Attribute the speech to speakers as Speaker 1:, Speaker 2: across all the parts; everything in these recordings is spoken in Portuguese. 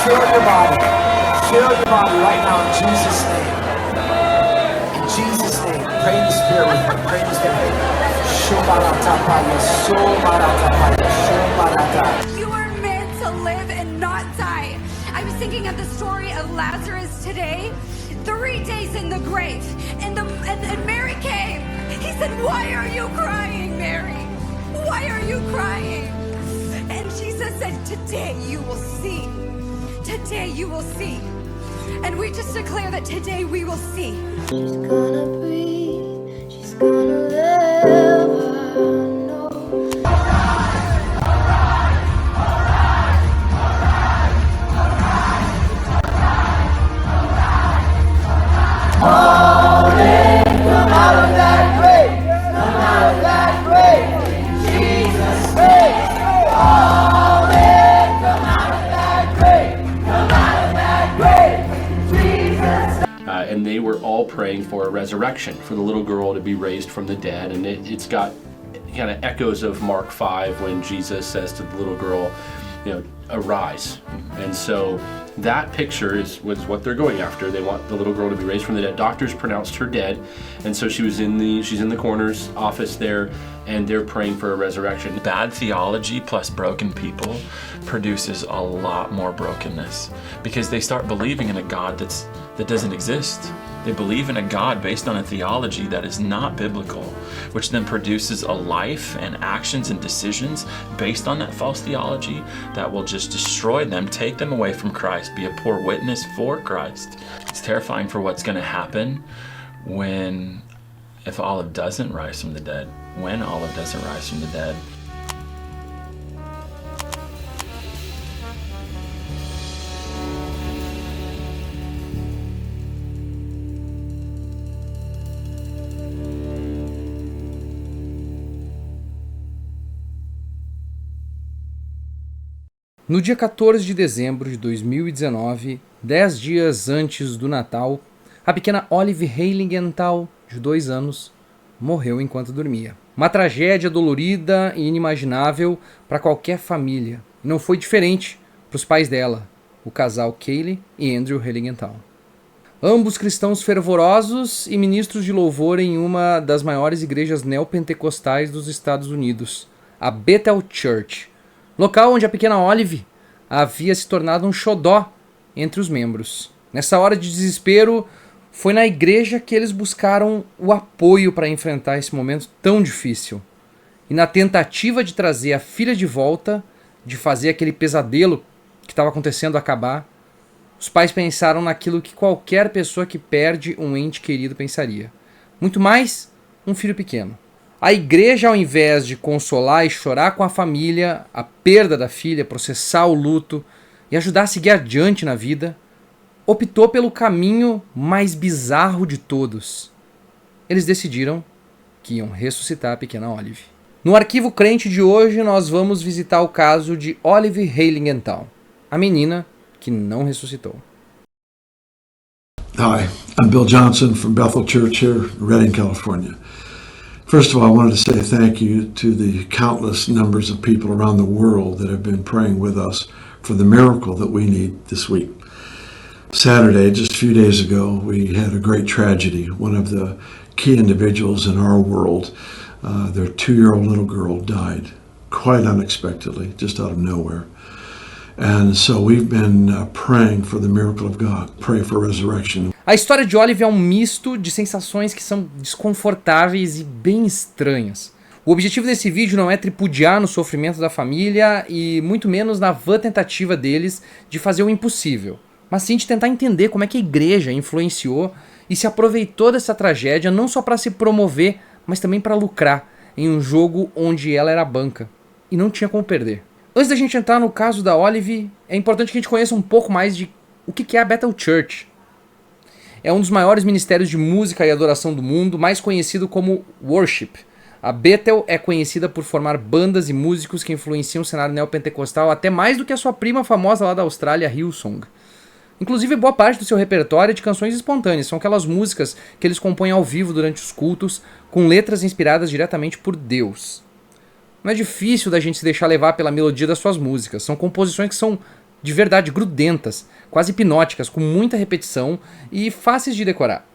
Speaker 1: Feel your body. Feel your body right now in Jesus' name. In Jesus' name. Pray in the Spirit with me. Pray in the Spirit.
Speaker 2: You are meant to live and not die. I was thinking of the story of Lazarus today. 3 days in the grave. And Mary came. He said, "Why are you crying, Mary? Why are you crying?" And Jesus said, "Today you will see. Today you will see." And we just declare that today we will see.
Speaker 3: She's gonna breathe, she's gonna live, I know.
Speaker 4: Come out of that grave, come out of that grave, Jesus' name. Come out of that grave, come out of that grave, Jesus' name.
Speaker 5: And they were all praying for a resurrection, for the little girl to be raised from the dead. And it's got kind of echoes of Mark 5 when Jesus says to the little girl, arise. And so that picture was what they're going after. They want the little girl to be raised from the dead. Doctors pronounced her dead, and so she's in the coroner's office there, and they're praying for a resurrection.
Speaker 6: Bad theology plus broken people produces a lot more brokenness, because they start believing in a God that doesn't exist. They believe in a God based on a theology that is not biblical, which then produces a life and actions and decisions based on that false theology that will just destroy them, take them away from Christ, be a poor witness for Christ. It's terrifying for what's going to happen if Olive doesn't rise from the dead, when Olive doesn't rise from the dead.
Speaker 7: No dia 14 de dezembro de 2019, 10 dias antes do Natal, a pequena Olive Heiligenthal, de 2 anos, morreu enquanto dormia. Uma tragédia dolorida e inimaginável para qualquer família. E não foi diferente para os pais dela, o casal Kaylee e Andrew Heiligenthal. Ambos cristãos fervorosos e ministros de louvor em uma das maiores igrejas neopentecostais dos Estados Unidos, a Bethel Church, local onde a pequena Olive havia se tornado um xodó entre os membros. Nessa hora de desespero, foi na igreja que eles buscaram o apoio para enfrentar esse momento tão difícil. E na tentativa de trazer a filha de volta, de fazer aquele pesadelo que estava acontecendo acabar, os pais pensaram naquilo que qualquer pessoa que perde um ente querido pensaria. Muito mais um filho pequeno. A igreja, ao invés de consolar e chorar com a família a perda da filha, processar o luto e ajudar a seguir adiante na vida, optou pelo caminho mais bizarro de todos. Eles decidiram que iam ressuscitar a pequena Olive. No Arquivo Crente de hoje, nós vamos visitar o caso de Olive Heiligenthal, a menina que não ressuscitou.
Speaker 8: Hi, I'm Bill Johnson from Bethel Church here in Redding, California. First of all, I wanted to say thank you to the countless numbers of people around the world that have been praying with us for the miracle that we need this week. Saturday, just a few days ago, we had a great tragedy. One of the key individuals in our world, their 2-year-old little girl, died quite unexpectedly, just out of nowhere. And so we've been praying for the miracle of God, pray for resurrection.
Speaker 7: A história de Olive é um misto de sensações que são desconfortáveis e bem estranhas. O objetivo desse vídeo não é tripudiar no sofrimento da família e muito menos na vã tentativa deles de fazer o impossível, mas sim de tentar entender como é que a igreja influenciou e se aproveitou dessa tragédia não só para se promover, mas também para lucrar em um jogo onde ela era a banca e não tinha como perder. Antes da gente entrar no caso da Olive, é importante que a gente conheça um pouco mais de o que é a Bethel Church. É um dos maiores ministérios de música e adoração do mundo, mais conhecido como Worship. A Bethel é conhecida por formar bandas e músicos que influenciam o cenário neopentecostal até mais do que a sua prima famosa lá da Austrália, Hillsong. Inclusive, boa parte do seu repertório é de canções espontâneas, são aquelas músicas que eles compõem ao vivo durante os cultos, com letras inspiradas diretamente por Deus. Não é difícil da gente se deixar levar pela melodia das suas músicas, são composições que são de verdade grudentas, quase hipnóticas, com muita repetição e fáceis de decorar.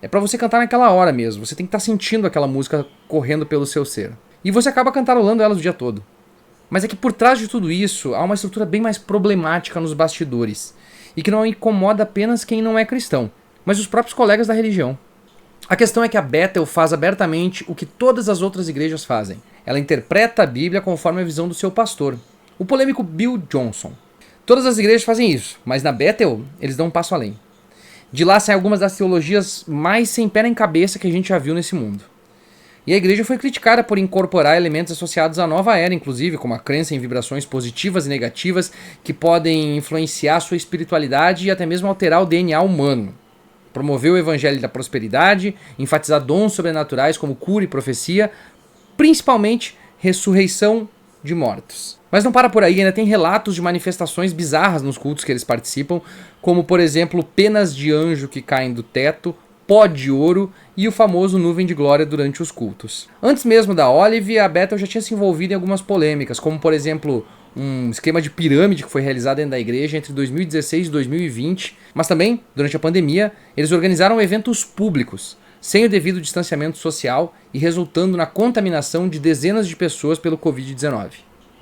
Speaker 7: É pra você cantar naquela hora mesmo, você tem que estar sentindo aquela música correndo pelo seu ser. E você acaba cantarolando elas o dia todo. Mas é que por trás de tudo isso, há uma estrutura bem mais problemática nos bastidores. E que não incomoda apenas quem não é cristão, mas os próprios colegas da religião. A questão é que a Bethel faz abertamente o que todas as outras igrejas fazem. Ela interpreta a Bíblia conforme a visão do seu pastor, o polêmico Bill Johnson. Todas as igrejas fazem isso, mas na Bethel eles dão um passo além. De lá saem algumas das teologias mais sem pé nem cabeça que a gente já viu nesse mundo. E a igreja foi criticada por incorporar elementos associados à nova era, inclusive, como a crença em vibrações positivas e negativas que podem influenciar sua espiritualidade e até mesmo alterar o DNA humano. Promoveu o evangelho da prosperidade, enfatizar dons sobrenaturais como cura e profecia, principalmente ressurreição de mortos. Mas não para por aí, ainda tem relatos de manifestações bizarras nos cultos que eles participam, como por exemplo penas de anjo que caem do teto, pó de ouro e o famoso nuvem de glória durante os cultos. Antes mesmo da Olive, a Bethel já tinha se envolvido em algumas polêmicas, como por exemplo um esquema de pirâmide que foi realizado dentro da igreja entre 2016 e 2020, mas também, durante a pandemia, eles organizaram eventos públicos, sem o devido distanciamento social e resultando na contaminação de dezenas de pessoas pelo Covid-19.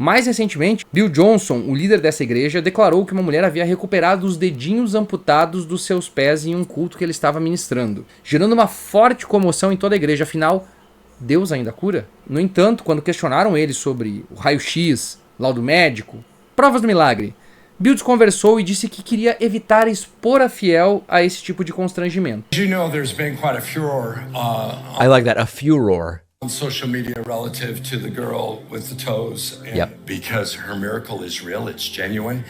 Speaker 7: Mais recentemente, Bill Johnson, o líder dessa igreja, declarou que uma mulher havia recuperado os dedinhos amputados dos seus pés em um culto que ele estava ministrando, gerando uma forte comoção em toda a igreja. Afinal, Deus ainda cura? No entanto, quando questionaram ele sobre o raio-x, laudo médico, provas do milagre, Bill desconversou e disse que queria evitar expor a fiel a esse tipo de constrangimento.
Speaker 1: You know, there's been quite a furor
Speaker 9: I like that, a furor.
Speaker 1: on social media relative to the girl with the toes, and
Speaker 9: Yep.
Speaker 1: because her miracle is real, it's genuine.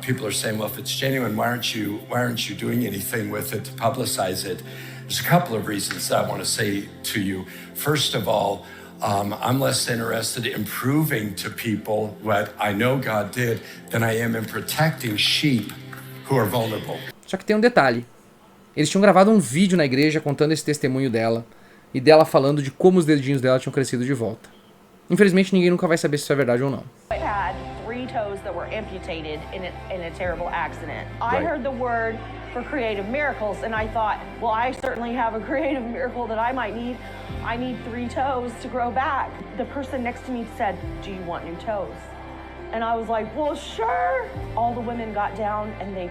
Speaker 1: People are saying, well, if it's genuine, why aren't you doing anything with it to publicize it? There's a couple of reasons that I want to say to you. First of all, I'm less interested in proving to people what I know God did than I am in protecting sheep who are vulnerable.
Speaker 7: Só que tem um detalhe. Eles tinham gravado um vídeo na igreja contando esse testemunho dela e dela falando de como os dedinhos dela tinham crescido de volta. Infelizmente, ninguém nunca vai saber se isso é verdade ou não.
Speaker 10: I had 3 toes that were amputated in a terrible accident. I
Speaker 9: Right.
Speaker 10: heard the word for creative miracles and I thought, well, I certainly have a creative miracle that I might need. I need 3 toes to grow back. The person next to me said, do you want new toes? And I was like, well, sure. All the women got down and they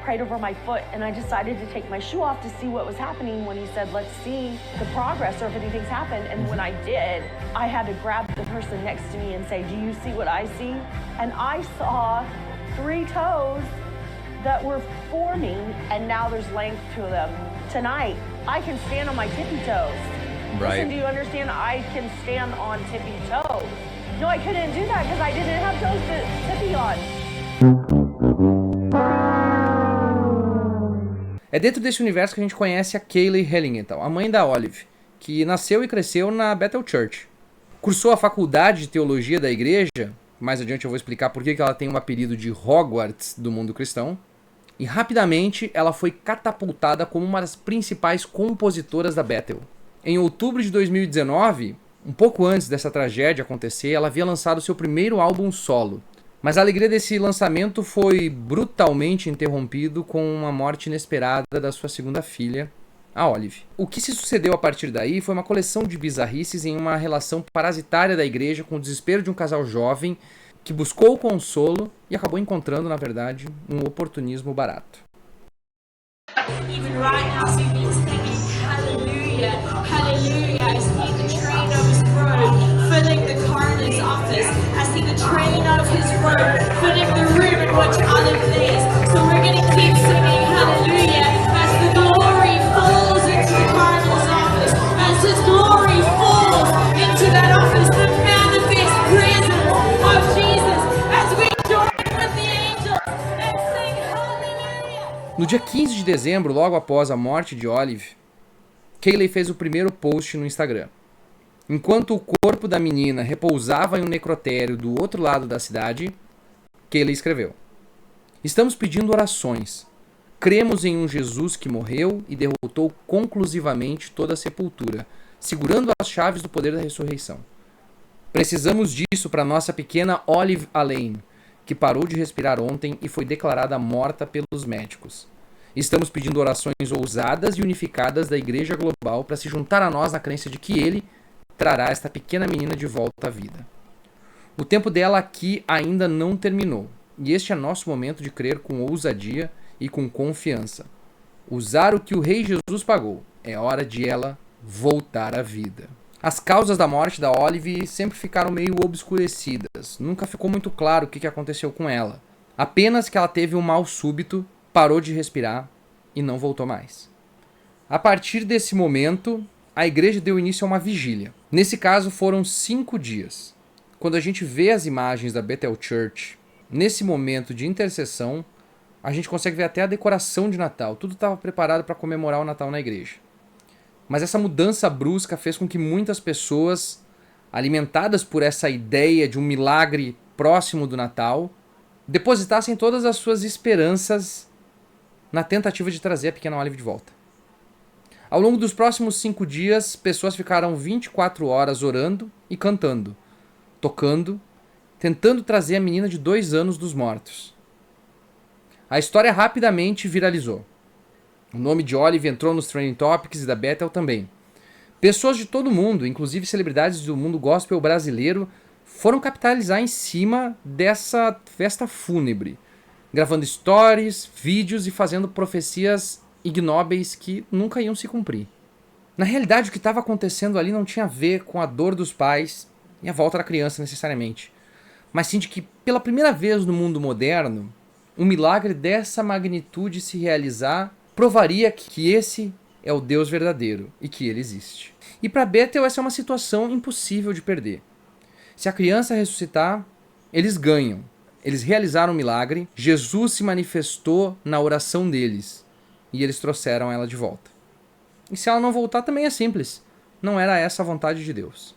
Speaker 10: prayed over my foot and I decided to take my shoe off to see what was happening when he said, let's see the progress or if anything's happened. And when I did, I had to grab the person next to me and say, do you see what I see? And I saw 3 toes that were forming and now there's length to them. Tonight, I can stand on my tippy toes.
Speaker 9: Right.
Speaker 10: Listen, do you understand? I can stand on tippy toes. No, I couldn't do that because I didn't have toes to tippy on.
Speaker 7: É dentro desse universo que a gente conhece a Kayleigh Hellingenthal, a mãe da Olive, que nasceu e cresceu na Bethel Church. Cursou a faculdade de teologia da igreja, mais adiante eu vou explicar por que ela tem um apelido de Hogwarts do mundo cristão, e rapidamente ela foi catapultada como uma das principais compositoras da Bethel. Em outubro de 2019, um pouco antes dessa tragédia acontecer, ela havia lançado seu primeiro álbum solo. Mas a alegria desse lançamento foi brutalmente interrompido com uma morte inesperada da sua segunda filha, a Olive. O que se sucedeu a partir daí foi uma coleção de bizarrices em uma relação parasitária da igreja com o desespero de um casal jovem que buscou o consolo e acabou encontrando, na verdade, um oportunismo barato.
Speaker 11: Even right now, singing, hallelujah, hallelujah. I see the train of his robe filling the coroner's office. I see the train of his robe filling the room in which Olive lives. So we're going to keep singing hallelujah as the glory falls into the coroner's office. As his glory falls into that office, the manifest presence of Jesus. As we join with the angels and sing hallelujah.
Speaker 7: No dia 15 de dezembro, logo após a morte de Olive, Kayleigh fez o primeiro post no Instagram. Enquanto o corpo da menina repousava em um necrotério do outro lado da cidade, Kaylee escreveu: estamos pedindo orações. Cremos em um Jesus que morreu e derrotou conclusivamente toda a sepultura, segurando as chaves do poder da ressurreição. Precisamos disso para nossa pequena Olive Alain, que parou de respirar ontem e foi declarada morta pelos médicos. Estamos pedindo orações ousadas e unificadas da Igreja Global para se juntar a nós na crença de que Ele trará esta pequena menina de volta à vida. O tempo dela aqui ainda não terminou, e este é nosso momento de crer com ousadia e com confiança. Usar o que o Rei Jesus pagou. É hora de ela voltar à vida. As causas da morte da Olive sempre ficaram meio obscurecidas. Nunca ficou muito claro o que aconteceu com ela. Apenas que ela teve um mal súbito, parou de respirar e não voltou mais. A partir desse momento, a igreja deu início a uma vigília. Nesse caso foram 5 dias. Quando a gente vê as imagens da Bethel Church, nesse momento de intercessão, a gente consegue ver até a decoração de Natal. Tudo estava preparado para comemorar o Natal na igreja. Mas essa mudança brusca fez com que muitas pessoas, alimentadas por essa ideia de um milagre próximo do Natal, depositassem todas as suas esperanças na tentativa de trazer a pequena Olive de volta. Ao longo dos próximos 5 dias, pessoas ficaram 24 horas orando e cantando, tocando, tentando trazer a menina de 2 anos dos mortos. A história rapidamente viralizou. O nome de Olive entrou nos Trending Topics e da Bethel também. Pessoas de todo mundo, inclusive celebridades do mundo gospel brasileiro, foram capitalizar em cima dessa festa fúnebre, gravando stories, vídeos e fazendo profecias ignóbeis que nunca iam se cumprir. Na realidade, o que estava acontecendo ali não tinha a ver com a dor dos pais e a volta da criança necessariamente, mas sim de que, pela primeira vez no mundo moderno, um milagre dessa magnitude se realizar provaria que esse é o Deus verdadeiro e que ele existe. E para Bethel essa é uma situação impossível de perder. Se a criança ressuscitar, eles ganham. Eles realizaram um milagre, Jesus se manifestou na oração deles e eles trouxeram ela de volta. E se ela não voltar também é simples, não era essa a vontade de Deus.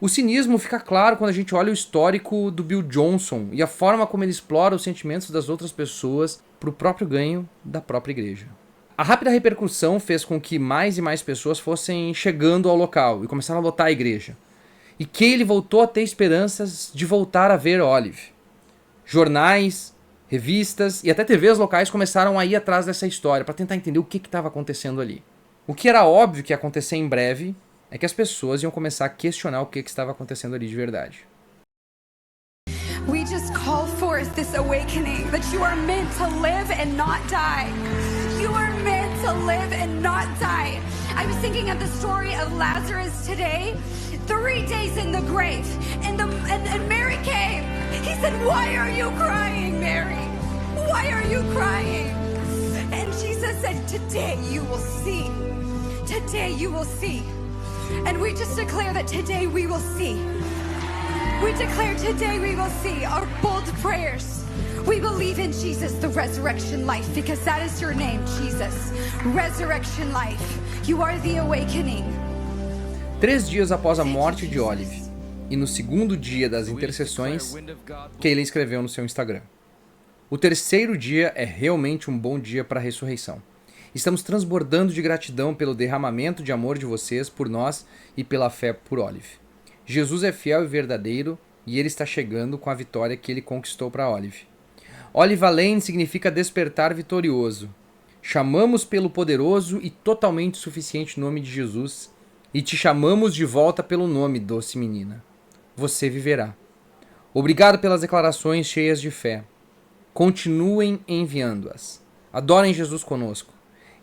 Speaker 7: O cinismo fica claro quando a gente olha o histórico do Bill Johnson e a forma como ele explora os sentimentos das outras pessoas para o próprio ganho da própria igreja. A rápida repercussão fez com que mais e mais pessoas fossem chegando ao local e começaram a lotar a igreja. E Kaylee voltou a ter esperanças de voltar a ver Olive. Jornais, revistas e até TVs locais começaram a ir atrás dessa história para tentar entender o que estava acontecendo ali. O que era óbvio que ia acontecer em breve é que as pessoas iam começar a questionar o que estava acontecendo ali de verdade.
Speaker 2: We just call forth this awakening that you are meant to live and not die. You are meant to live and not die. I was thinking of the story of Lazarus today. 3 days in the grave, and Mary came. He said, "Why are you crying, Mary? Why are you crying?" And Jesus said, "Today you will see. Today you will see." And we just declare that today we will see. We declare today we will see our bold prayers. We believe in Jesus, the resurrection life, because that is your name, Jesus. Resurrection life. You are the awakening.
Speaker 7: 3 dias após a morte de Olive, e no segundo dia das intercessões, Kaylee escreveu no seu Instagram: o 3º dia é realmente um bom dia para a ressurreição. Estamos transbordando de gratidão pelo derramamento de amor de vocês por nós e pela fé por Olive. Jesus é fiel e verdadeiro e ele está chegando com a vitória que ele conquistou para Olive. Olive Alain significa despertar vitorioso. Chamamos pelo poderoso e totalmente suficiente nome de Jesus e te chamamos de volta pelo nome, doce menina. Você viverá. Obrigado pelas declarações cheias de fé. Continuem enviando-as. Adorem Jesus conosco.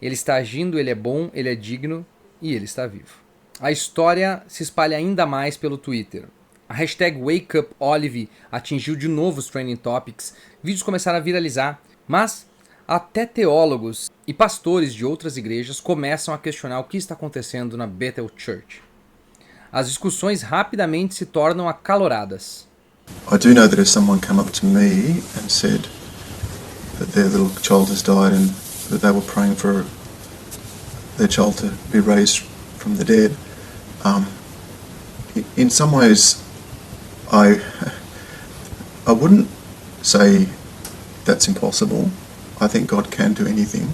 Speaker 7: Ele está agindo, ele é bom, ele é digno e ele está vivo. A história se espalha ainda mais pelo Twitter. A hashtag WakeUpOlive atingiu de novo os Trending Topics, vídeos começaram a viralizar, mas até teólogos e pastores de outras igrejas começam a questionar o que está acontecendo na Bethel Church. As discussões rapidamente se tornam acaloradas.
Speaker 12: I do know that if someone came up to me and said that their little child has died and that they were praying for their child to be raised from the dead, in some ways I wouldn't say that's impossible. I think God can do anything,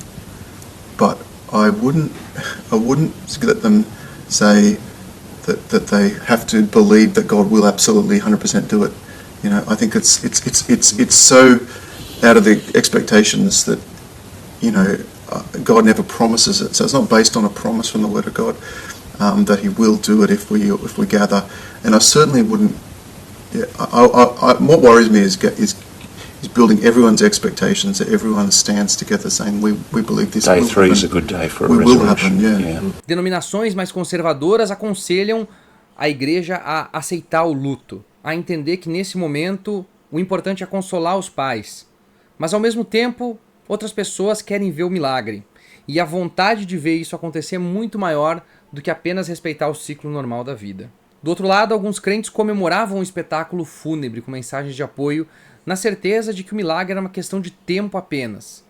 Speaker 12: but I wouldn't let them say that they have to believe that God will absolutely 100% do it. You know, I think it's so out of the expectations that, you know, God never promises it. So it's not based on a promise from the Word of God that He will do it if we gather. And I certainly wouldn't. Yeah, what worries me is building everyone's expectations, that everyone stands together saying we believe this.
Speaker 13: Day 3 is a good day for a
Speaker 12: will
Speaker 13: resurrection.
Speaker 12: Happen, yeah.
Speaker 7: Denominações mais conservadoras aconselham a igreja a aceitar o luto, a entender que nesse momento o importante é consolar os pais. Mas ao mesmo tempo, outras pessoas querem ver o milagre. E a vontade de ver isso acontecer é muito maior do que apenas respeitar o ciclo normal da vida. Do outro lado, alguns crentes comemoravam o espetáculo fúnebre com mensagens de apoio, na certeza de que o milagre era uma questão de tempo apenas.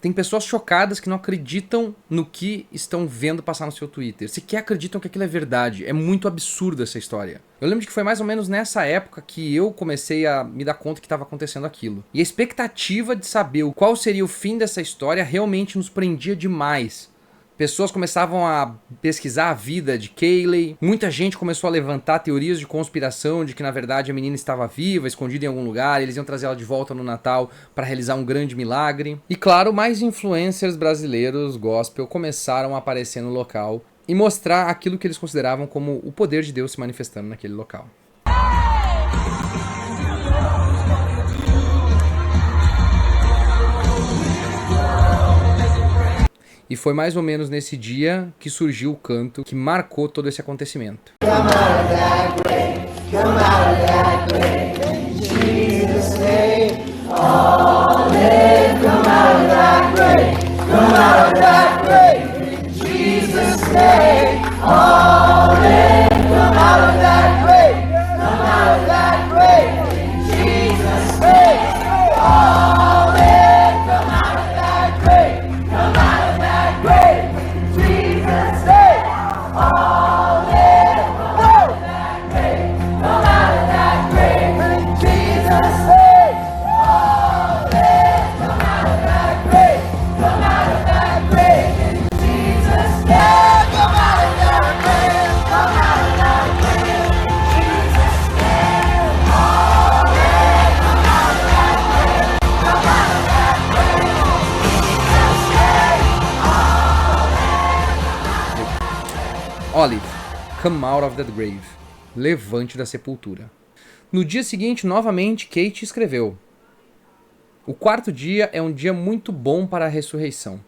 Speaker 7: Tem pessoas chocadas que não acreditam no que estão vendo passar no seu Twitter. Sequer acreditam que aquilo é verdade. É muito absurda essa história. Eu lembro de que foi mais ou menos nessa época que eu comecei a me dar conta que estava acontecendo aquilo. E a expectativa de saber qual seria o fim dessa história realmente nos prendia demais. Pessoas começavam a pesquisar a vida de Kayleigh. Muita gente começou a levantar teorias de conspiração de que na verdade a menina estava viva, escondida em algum lugar, eles iam trazer ela de volta no Natal para realizar um grande milagre. E claro, mais influencers brasileiros gospel começaram a aparecer no local e mostrar aquilo que eles consideravam como o poder de Deus se manifestando naquele local. E foi mais ou menos nesse dia que surgiu o canto que marcou todo esse acontecimento. Olive, come out of that grave. Levante da sepultura. No dia seguinte, novamente, Kate escreveu: o quarto dia é um dia muito bom para a ressurreição.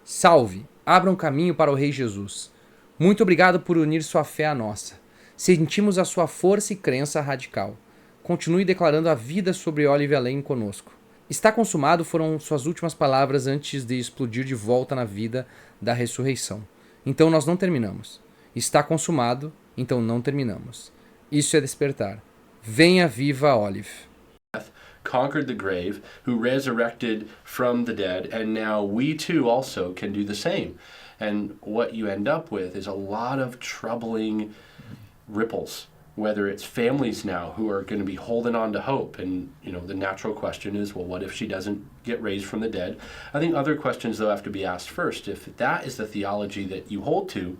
Speaker 7: Salve, abra um caminho para o Rei Jesus. Muito obrigado por unir sua fé à nossa. Sentimos a sua força e crença radical. Continue declarando a vida sobre Olive Allen conosco. Está consumado foram suas últimas palavras antes de explodir de volta na vida da ressurreição. Então nós não terminamos. Está consumado, então não terminamos. Isso é despertar. Venha viva Olive.
Speaker 5: Conquered the grave, who resurrected from the dead, and now we too also can do the same. And what you end up with is a lot of troubling ripples, whether it's families now who are going to be holding on to hope. And, you know, the natural question is, well, what if she doesn't get raised from the dead? I think other questions, though, have to be asked first. If that is the theology that you hold to,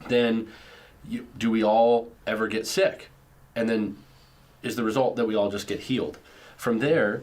Speaker 5: then do we all ever get sick? And then is the result that we all just get healed? From there,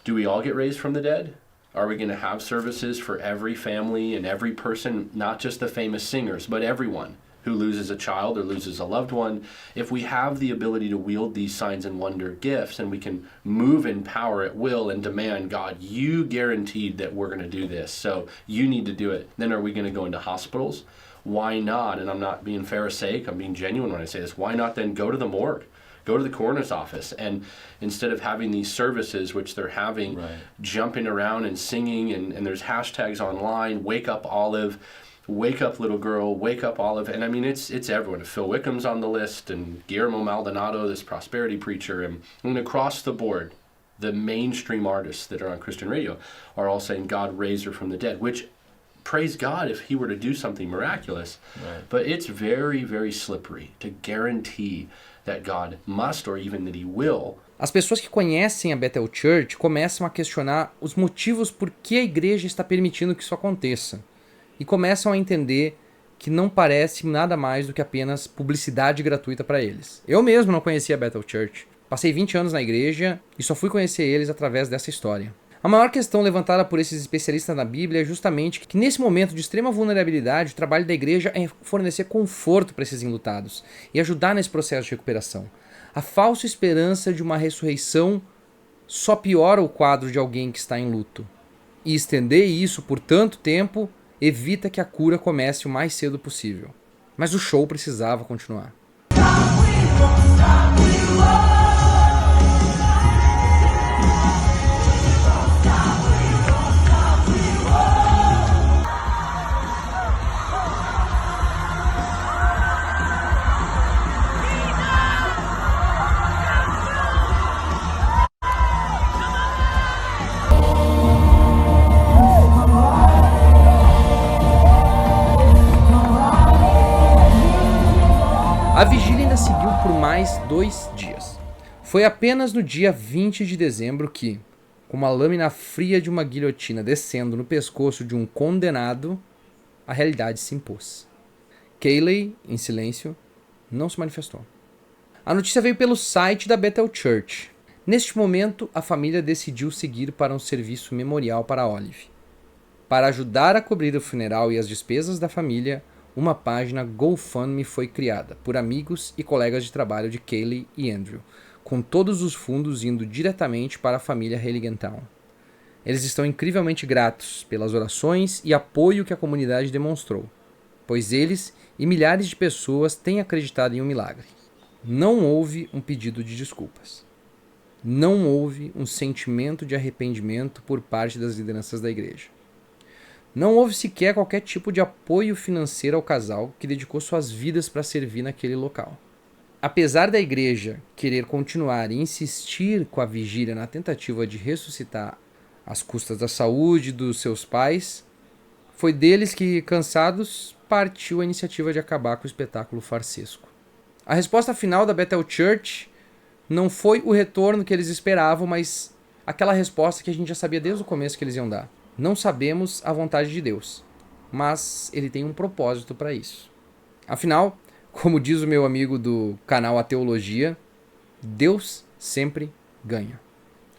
Speaker 5: do we all get raised from the dead? Are we going to have services for every family and every person, not just the famous singers, but everyone who loses a child or loses a loved one? If we have the ability to wield these signs and wonder gifts, and we can move in power at will and demand, God, you guaranteed that we're going to do this, so you need to do it, then are we going to go into hospitals? why not, and I'm not being pharisaic, I'm being genuine when I say this, why not then go to the morgue? Go to the coroner's office, and instead of having these services, which they're having, jumping around and singing, and there's hashtags online, wake up Olive, wake up little girl, wake up Olive, and I mean, it's everyone. Phil Wickham's on the list, and Guillermo Maldonado, this prosperity preacher, and across the board, the mainstream artists that are on Christian radio are all saying God raised her from the dead, which, praise God if he were to do something miraculous, but it's very, very slippery to guarantee that God must or even that he will.
Speaker 7: As pessoas que conhecem a Bethel Church começam a questionar os motivos por que a igreja está permitindo que isso aconteça. E começam a entender que não parece nada mais do que apenas publicidade gratuita para eles. Eu mesmo não conhecia a Bethel Church. Passei 20 anos na igreja e só fui conhecer eles através dessa história. A maior questão levantada por esses especialistas na Bíblia é justamente que nesse momento de extrema vulnerabilidade, o trabalho da igreja é fornecer conforto para esses enlutados e ajudar nesse processo de recuperação. A falsa esperança de uma ressurreição só piora o quadro de alguém que está em luto. E estender isso por tanto tempo evita que a cura comece o mais cedo possível. Mas o show precisava continuar. A vigília ainda seguiu por mais 2 dias. Foi apenas no dia 20 de dezembro que, com uma lâmina fria de uma guilhotina descendo no pescoço de um condenado, a realidade se impôs. Kayleigh, em silêncio, não se manifestou. A notícia veio pelo site da Bethel Church. Neste momento, a família decidiu seguir para um serviço memorial para Olive. Para ajudar a cobrir o funeral e as despesas da família, uma página GoFundMe foi criada por amigos e colegas de trabalho de Kayleigh e Andrew, com todos os fundos indo diretamente para a família Heiligenthal. Eles estão incrivelmente gratos pelas orações e apoio que a comunidade demonstrou, pois eles e milhares de pessoas têm acreditado em um milagre. Não houve um pedido de desculpas. Não houve um sentimento de arrependimento por parte das lideranças da igreja. Não houve sequer qualquer tipo de apoio financeiro ao casal que dedicou suas vidas para servir naquele local. Apesar da igreja querer continuar e insistir com a vigília na tentativa de ressuscitar às custas da saúde dos seus pais, foi deles que, cansados, partiu a iniciativa de acabar com o espetáculo farsesco. A resposta final da Bethel Church não foi o retorno que eles esperavam, mas aquela resposta que a gente já sabia desde o começo que eles iam dar. Não sabemos a vontade de Deus, mas ele tem um propósito para isso. Afinal, como diz o meu amigo do canal A Teologia, Deus sempre ganha.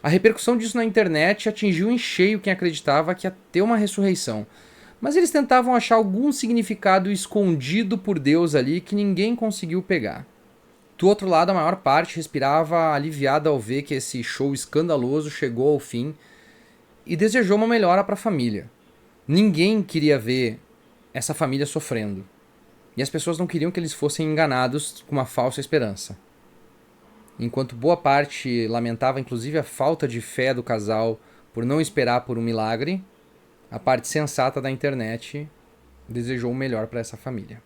Speaker 7: A repercussão disso na internet atingiu em cheio quem acreditava que ia ter uma ressurreição, mas eles tentavam achar algum significado escondido por Deus ali que ninguém conseguiu pegar. Do outro lado, a maior parte respirava aliviada ao ver que esse show escandaloso chegou ao fim e desejou uma melhora para a família. Ninguém queria ver essa família sofrendo. E as pessoas não queriam que eles fossem enganados com uma falsa esperança. Enquanto boa parte lamentava inclusive a falta de fé do casal por não esperar por um milagre, a parte sensata da internet desejou o melhor para essa família.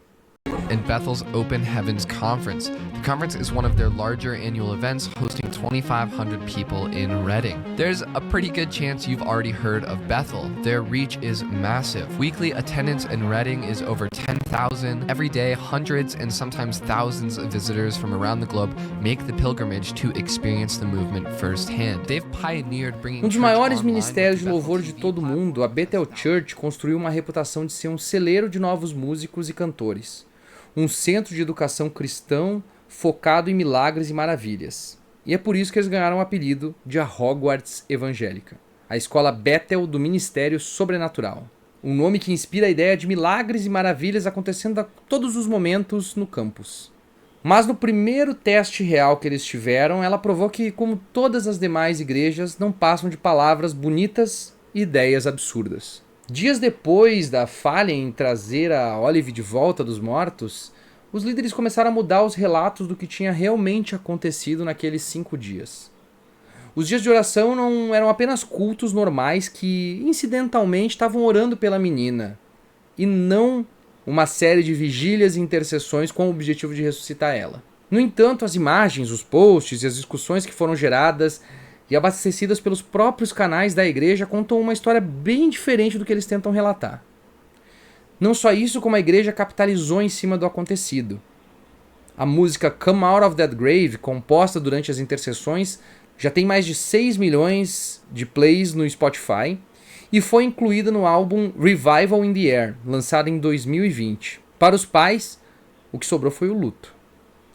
Speaker 13: In Bethel's Open Heavens Conference. The conference is one of their larger annual events, hosting 2,500 people in Reading. There's a pretty good chance you've already heard of Bethel. Their reach is massive. Weekly attendance in Reading is over 10,000. Every day, hundreds and sometimes thousands of visitors from around the globe make the pilgrimage to experience the movement firsthand. They've pioneered bringing
Speaker 7: Um dos maiores ministérios de louvor de todo o mundo, a Bethel Church construiu uma reputação de ser um celeiro de novos músicos e cantores. Um centro de educação cristão focado em milagres e maravilhas. E é por isso que eles ganharam o apelido de a Hogwarts Evangélica, a escola Bethel do Ministério Sobrenatural. Um nome que inspira a ideia de milagres e maravilhas acontecendo a todos os momentos no campus. Mas no primeiro teste real que eles tiveram, ela provou que, como todas as demais igrejas, não passam de palavras bonitas e ideias absurdas. Dias depois da falha em trazer a Olive de volta dos mortos, os líderes começaram a mudar os relatos do que tinha realmente acontecido naqueles 5 dias. Os dias de oração não eram apenas cultos normais que incidentalmente estavam orando pela menina, e não uma série de vigílias e intercessões com o objetivo de ressuscitar ela. No entanto, as imagens, os posts e as discussões que foram geradas e abastecidas pelos próprios canais da igreja contam uma história bem diferente do que eles tentam relatar. Não só isso, como a igreja capitalizou em cima do acontecido. A música Come Out of That Grave, composta durante as intercessões, já tem mais de 6 milhões de plays no Spotify e foi incluída no álbum Revival in the Air, lançado em 2020. Para os pais, o que sobrou foi o luto,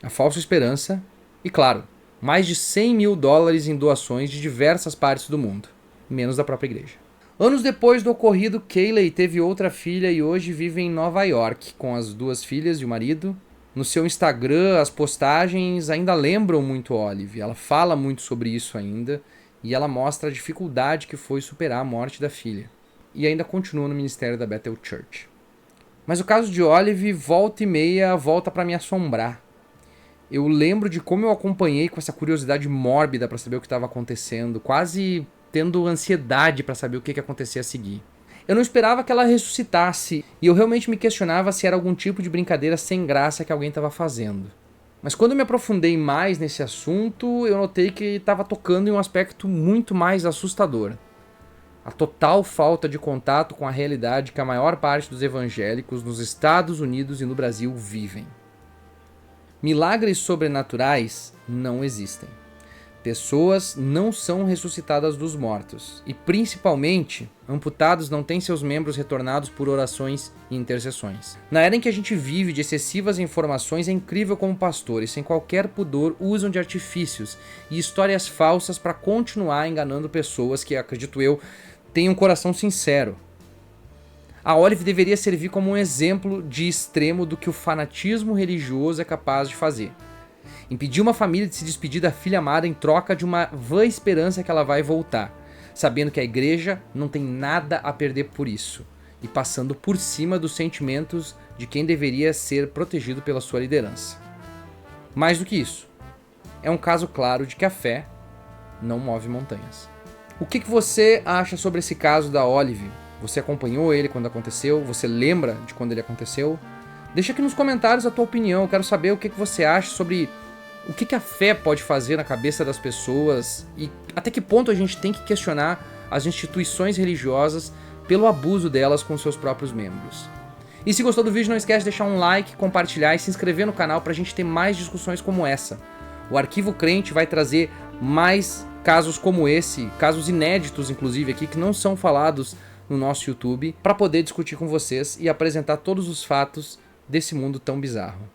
Speaker 7: a falsa esperança e, claro, mais de $100 mil em doações de diversas partes do mundo, menos da própria igreja. Anos depois do ocorrido, Kayleigh teve outra filha e hoje vive em Nova York, com as 2 filhas e o marido. No seu Instagram, as postagens ainda lembram muito Olive. Ela fala muito sobre isso ainda e ela mostra a dificuldade que foi superar a morte da filha. E ainda continua no ministério da Bethel Church. Mas o caso de Olive, volta e meia, volta para me assombrar. Eu lembro de como eu acompanhei com essa curiosidade mórbida para saber o que estava acontecendo, quase tendo ansiedade para saber o que acontecia a seguir. Eu não esperava que ela ressuscitasse, e eu realmente me questionava se era algum tipo de brincadeira sem graça que alguém estava fazendo. Mas quando eu me aprofundei mais nesse assunto, eu notei que estava tocando em um aspecto muito mais assustador. A total falta de contato com a realidade que a maior parte dos evangélicos nos Estados Unidos e no Brasil vivem. Milagres sobrenaturais não existem. Pessoas não são ressuscitadas dos mortos. E, principalmente, amputados não têm seus membros retornados por orações e intercessões. Na era em que a gente vive de excessivas informações, é incrível como pastores, sem qualquer pudor, usam de artifícios e histórias falsas para continuar enganando pessoas que, acredito eu, têm um coração sincero. A Olive deveria servir como um exemplo de extremo do que o fanatismo religioso é capaz de fazer. Impedir uma família de se despedir da filha amada em troca de uma vã esperança que ela vai voltar, sabendo que a igreja não tem nada a perder por isso, e passando por cima dos sentimentos de quem deveria ser protegido pela sua liderança. Mais do que isso, é um caso claro de que a fé não move montanhas. O que você acha sobre esse caso da Olive? Você acompanhou ele quando aconteceu? Você lembra de quando ele aconteceu? Deixa aqui nos comentários a tua opinião. Eu quero saber o que você acha sobre o que a fé pode fazer na cabeça das pessoas e até que ponto a gente tem que questionar as instituições religiosas pelo abuso delas com seus próprios membros. E se gostou do vídeo, não esquece de deixar um like, compartilhar e se inscrever no canal pra gente ter mais discussões como essa. O Arquivo Crente vai trazer mais casos como esse, casos inéditos inclusive aqui, que não são falados no nosso YouTube, para poder discutir com vocês e apresentar todos os fatos desse mundo tão bizarro.